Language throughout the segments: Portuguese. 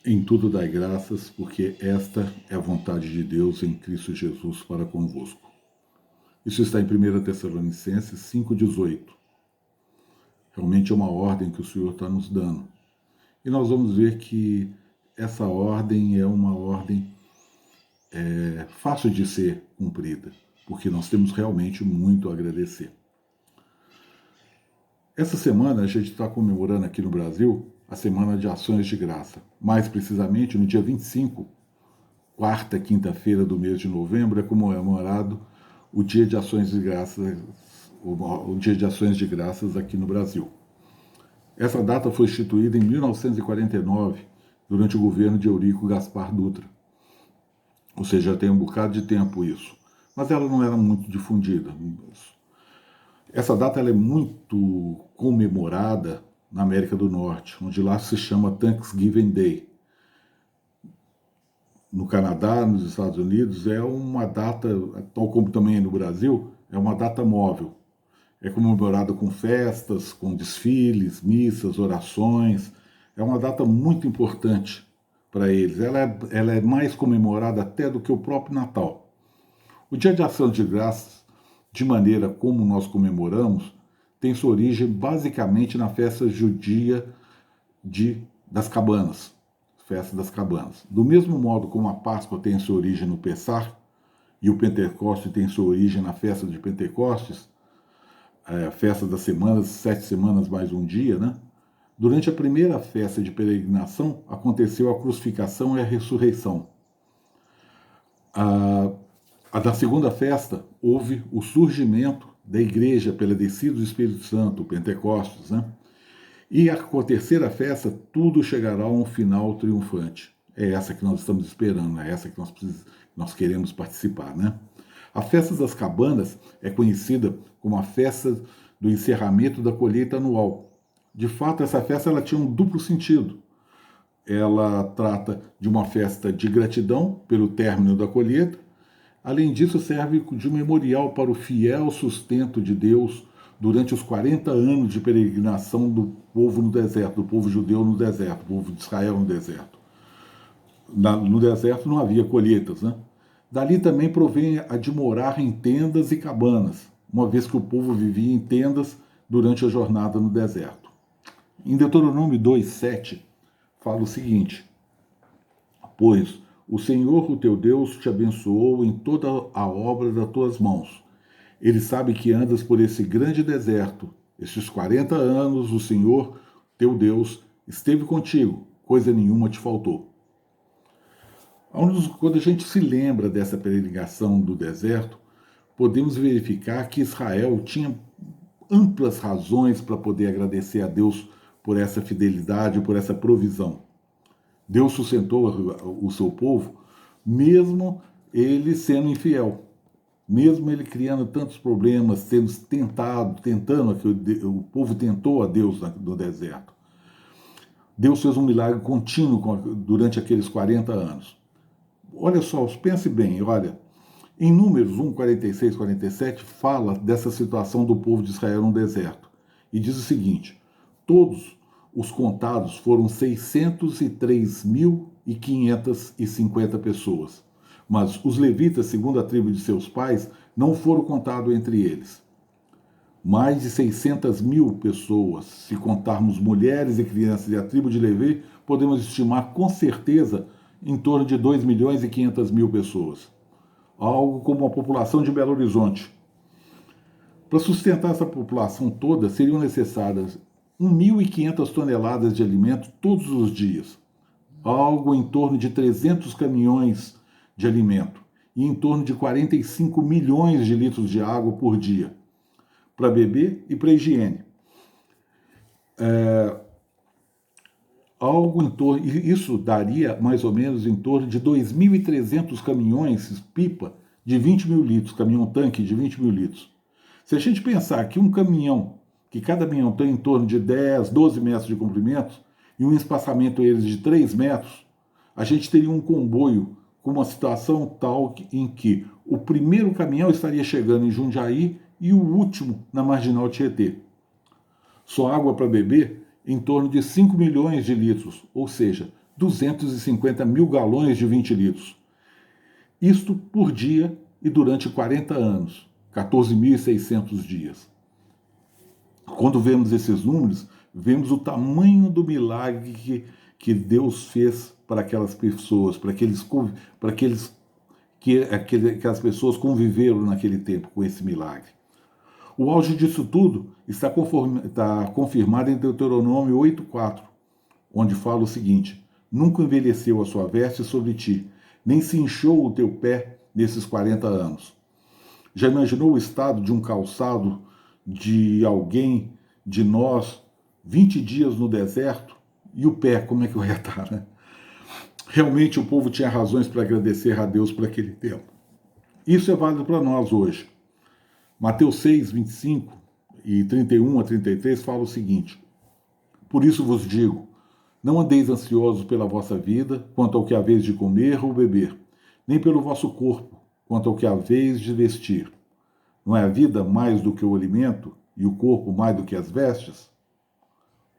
Em tudo dai graças, porque esta é a vontade de Deus em Cristo Jesus para convosco. Isso está em 1 Tessalonicenses 5,18. Realmente é uma ordem que o Senhor está nos dando. E nós vamos ver que essa ordem é uma ordem fácil de ser cumprida, porque nós temos realmente muito a agradecer. Essa semana a gente está comemorando aqui no Brasil a Semana de Ações de Graça. Mais precisamente, no dia 25, quarta, quinta-feira do mês de novembro, é comemorado o Dia de Ações de Graças, o Dia de Ações de Graças aqui no Brasil. Essa data foi instituída em 1949, durante o governo de Eurico Gaspar Dutra. Ou seja, já tem um bocado de tempo isso. Mas ela não era muito difundida. Essa data ela é muito comemorada na América do Norte, onde lá se chama Thanksgiving Day. No Canadá, nos Estados Unidos, é uma data, tal como também no Brasil, é uma data móvel. É comemorada com festas, com desfiles, missas, orações. É uma data muito importante para eles. Ela é mais comemorada até do que o próprio Natal. O Dia de Ação de Graças, de maneira como nós comemoramos, tem sua origem basicamente na festa judia das cabanas, festa das cabanas. Do mesmo modo como a Páscoa tem sua origem no Pessah e o Pentecostes tem sua origem na festa de Pentecostes, a festa das semanas, 7 semanas mais um dia, né? Durante a primeira festa de peregrinação aconteceu a crucificação e a ressurreição. A da segunda festa houve o surgimento da igreja pela descida do Espírito Santo, o Pentecostes, né? E com a terceira festa, tudo chegará a um final triunfante. É essa que nós estamos esperando, é essa que nós queremos participar, né? A festa das cabanas é conhecida como a festa do encerramento da colheita anual. De fato, essa festa ela tinha um duplo sentido. Ela trata de uma festa de gratidão pelo término da colheita. Além disso, serve de memorial para o fiel sustento de Deus durante os 40 anos de peregrinação do povo no deserto, do povo judeu no deserto, do povo de Israel no deserto. No deserto não havia colheitas, né? Dali também provém a de morar em tendas e cabanas, uma vez que o povo vivia em tendas durante a jornada no deserto. Em Deuteronômio 2,7 fala o seguinte: pois o Senhor, o teu Deus, te abençoou em toda a obra das tuas mãos. Ele sabe que andas por esse grande deserto. Estes 40 anos o Senhor, teu Deus, esteve contigo, coisa nenhuma te faltou. Quando a gente se lembra dessa peregrinação do deserto, podemos verificar que Israel tinha amplas razões para poder agradecer a Deus por essa fidelidade, por essa provisão. Deus sustentou o seu povo, mesmo ele sendo infiel. Mesmo ele criando tantos problemas, tentando, o povo tentou a Deus no deserto. Deus fez um milagre contínuo durante aqueles 40 anos. Olha só, pense bem, olha, em Números 1, 46, 47, fala dessa situação do povo de Israel no deserto. E diz o seguinte: todos os contados foram 603.550 pessoas. Mas os levitas, segundo a tribo de seus pais, não foram contados entre eles. Mais de 600 mil pessoas, se contarmos mulheres e crianças e a tribo de Levi, podemos estimar com certeza em torno de 2.500.000 pessoas. Algo como a população de Belo Horizonte. Para sustentar essa população toda, seriam necessárias 1.500 toneladas de alimento todos os dias. Algo em torno de 300 caminhões de alimento e em torno de 45 milhões de litros de água por dia, para beber e para higiene. Isso daria mais ou menos em torno de 2.300 caminhões pipa de 20 mil litros, caminhão-tanque de 20 mil litros. Se a gente pensar que que cada caminhão tem em torno de 10, 12 metros de comprimento e um espaçamento eles de 3 metros, a gente teria um comboio com uma situação tal em que o primeiro caminhão estaria chegando em Jundiaí e o último na Marginal Tietê. Só água para beber em torno de 5 milhões de litros, ou seja, 250 mil galões de 20 litros. Isto por dia e durante 40 anos, 14.600 dias. Quando vemos esses números, vemos o tamanho do milagre que Deus fez para aquelas pessoas, para aquelas pessoas conviveram naquele tempo com esse milagre. O auge disso tudo está confirmado em Deuteronômio 8,4, onde fala o seguinte: nunca envelheceu a sua veste sobre ti, nem se inchou o teu pé nesses 40 anos. Já imaginou o estado de um calçado de alguém, de nós, 20 dias no deserto? E o pé, como é que vai estar, né? Realmente o povo tinha razões para agradecer a Deus por aquele tempo. Isso é válido para nós hoje. Mateus 6, 25 e 31 a 33 fala o seguinte: por isso vos digo, não andeis ansiosos pela vossa vida, quanto ao que haveis de comer ou beber, nem pelo vosso corpo, quanto ao que haveis de vestir. Não é a vida mais do que o alimento, e o corpo mais do que as vestes?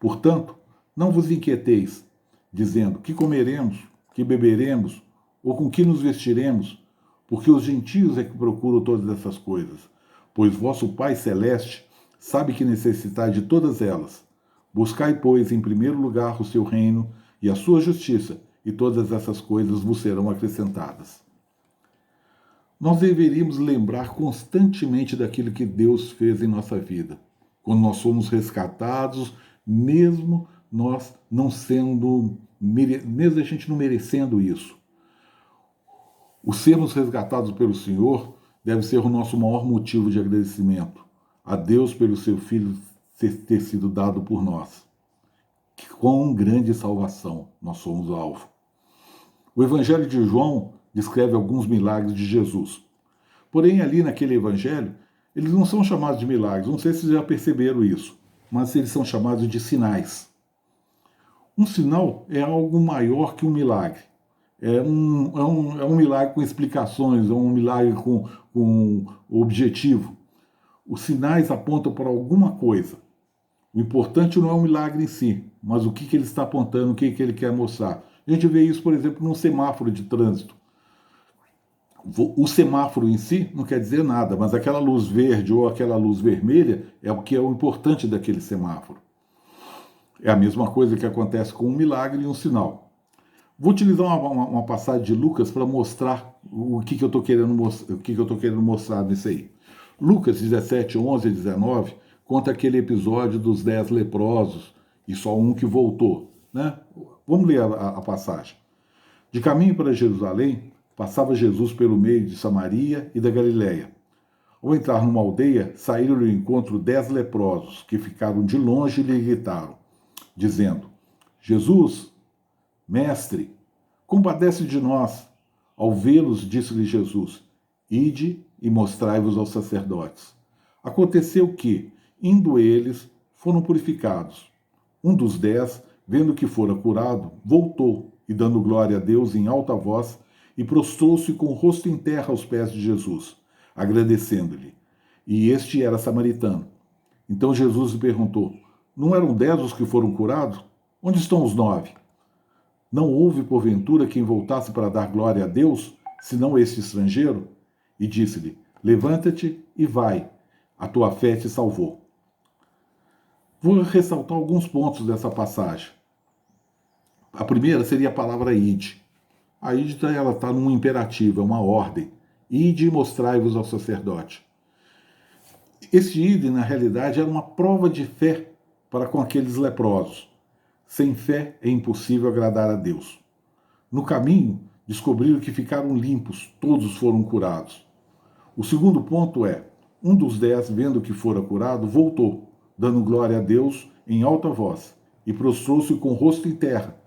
Portanto, não vos inquieteis, dizendo, que comeremos, que beberemos, ou com que nos vestiremos, porque os gentios é que procuram todas essas coisas, pois vosso Pai Celeste sabe que necessitais de todas elas. Buscai, pois, em primeiro lugar o seu reino e a sua justiça, e todas essas coisas vos serão acrescentadas. Nós deveríamos lembrar constantemente daquilo que Deus fez em nossa vida, quando nós somos resgatados, mesmo nós não sendo, mesmo a gente não merecendo isso. O sermos resgatados pelo Senhor deve ser o nosso maior motivo de agradecimento a Deus pelo seu Filho ter sido dado por nós. Que quão grande salvação nós somos alvo. O Evangelho de João descreve alguns milagres de Jesus. Porém, ali naquele Evangelho, eles não são chamados de milagres. Não sei se vocês já perceberam isso, mas eles são chamados de sinais. Um sinal é algo maior que um milagre. É um milagre com explicações, é um milagre com objetivo. Os sinais apontam para alguma coisa. O importante não é o milagre em si, mas o que ele está apontando, o que ele quer mostrar. A gente vê isso, por exemplo, num semáforo de trânsito. O semáforo em si não quer dizer nada, mas aquela luz verde ou aquela luz vermelha é o que é o importante daquele semáforo. É a mesma coisa que acontece com um milagre e um sinal. Vou utilizar uma passagem de Lucas para mostrar o que eu estou querendo mostrar nisso aí. Lucas 17, 11 e 19 conta aquele episódio dos 10 leprosos e só um que voltou, né? Vamos ler a passagem. De caminho para Jerusalém, passava Jesus pelo meio de Samaria e da Galiléia. Ao entrar numa aldeia, saíram ao encontro 10 leprosos, que ficaram de longe e lhe gritaram, dizendo, Jesus, Mestre, compadece de nós. Ao vê-los, disse-lhe Jesus, ide e mostrai-vos aos sacerdotes. Aconteceu que, indo eles, foram purificados. Um dos 10, vendo que fora curado, voltou e, dando glória a Deus em alta voz, e prostrou-se com o rosto em terra aos pés de Jesus, agradecendo-lhe. E este era samaritano. Então Jesus lhe perguntou, não eram 10 os que foram curados? Onde estão os 9? Não houve, porventura, quem voltasse para dar glória a Deus, senão este estrangeiro? E disse-lhe, levanta-te e vai, a tua fé te salvou. Vou ressaltar alguns pontos dessa passagem. A primeira seria a palavra ide. A ide ela está num imperativo, é uma ordem. Ide e mostrai-vos ao sacerdote. Esse ide, na realidade, era uma prova de fé para com aqueles leprosos. Sem fé é impossível agradar a Deus. No caminho, descobriram que ficaram limpos, todos foram curados. O segundo ponto é, um dos 10, vendo que fora curado, voltou, dando glória a Deus em alta voz, e prostrou-se com o rosto em terra,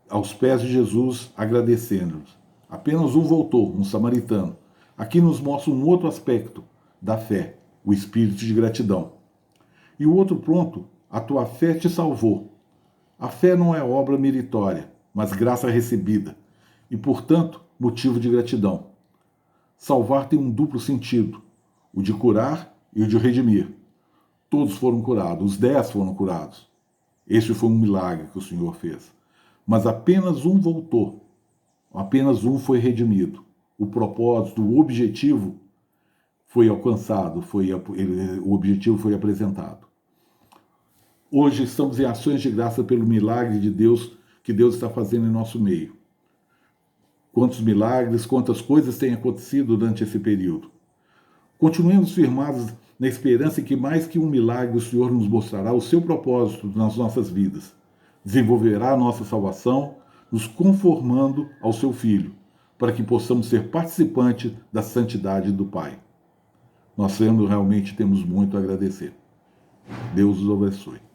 aos pés de Jesus, agradecendo-lhes. Apenas um voltou, um samaritano. Aqui nos mostra um outro aspecto da fé, o espírito de gratidão. E o outro ponto, a tua fé te salvou. A fé não é obra meritória, mas graça recebida, e, portanto, motivo de gratidão. Salvar tem um duplo sentido, o de curar e o de redimir. Todos foram curados, os 10 foram curados. Este foi um milagre que o Senhor fez. mas apenas um voltou, apenas um foi redimido. O propósito, o objetivo foi alcançado, o objetivo foi apresentado. Hoje estamos em ações de graça pelo milagre de Deus que Deus está fazendo em nosso meio. Quantos milagres, quantas coisas têm acontecido durante esse período. Continuemos firmados na esperança que mais que um milagre o Senhor nos mostrará o seu propósito nas nossas vidas. Desenvolverá a nossa salvação, nos conformando ao seu Filho, para que possamos ser participantes da santidade do Pai. Nós realmente temos muito a agradecer. Deus os abençoe.